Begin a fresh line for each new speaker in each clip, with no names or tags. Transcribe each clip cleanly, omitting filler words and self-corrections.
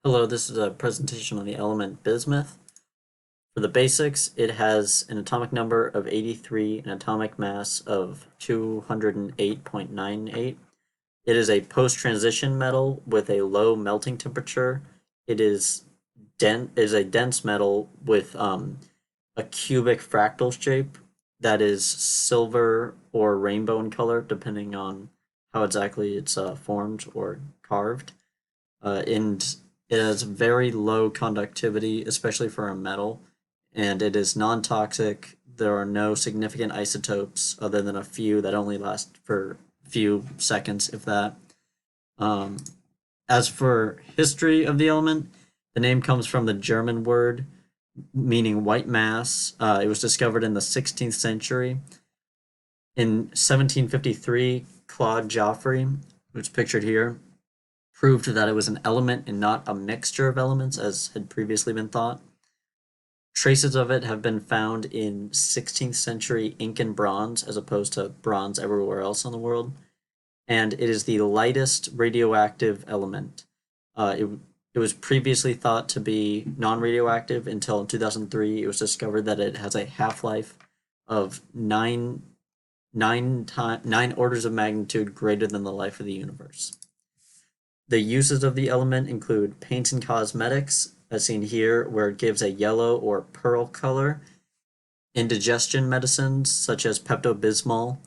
Hello, this is a presentation on the element bismuth. For the basics, it has an atomic number of 83, an atomic mass of 208.98. It is a post-transition metal with a low melting temperature. It is a dense metal with a cubic fractal shape that is silver or rainbow in color, depending on how exactly it's formed or carved. And it has very low conductivity, especially for a metal, and it is non-toxic. There are no significant isotopes other than a few that only last for a few seconds, if that. Um, as for history of the element, the name comes from the German word meaning white mass. It was discovered in the 16th century. In 1753, Claude Joffre, who's pictured here, proved that it was an element and not a mixture of elements as had previously been thought. Traces of it have been found in 16th century Incan bronze as opposed to bronze everywhere else in the world. And it is the lightest radioactive element. It was previously thought to be non-radioactive until in 2003 it was discovered that it has a half-life of nine orders of magnitude greater than the life of the universe. The uses of the element include paints and cosmetics, as seen here, where it gives a yellow or pearl color. Indigestion medicines, such as Pepto-Bismol.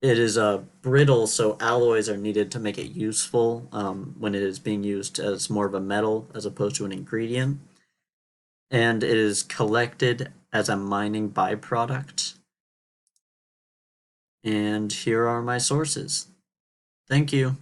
It is brittle, so alloys are needed to make it useful when it is being used as more of a metal as opposed to an ingredient. And it is collected as a mining byproduct. And here are my sources. Thank you.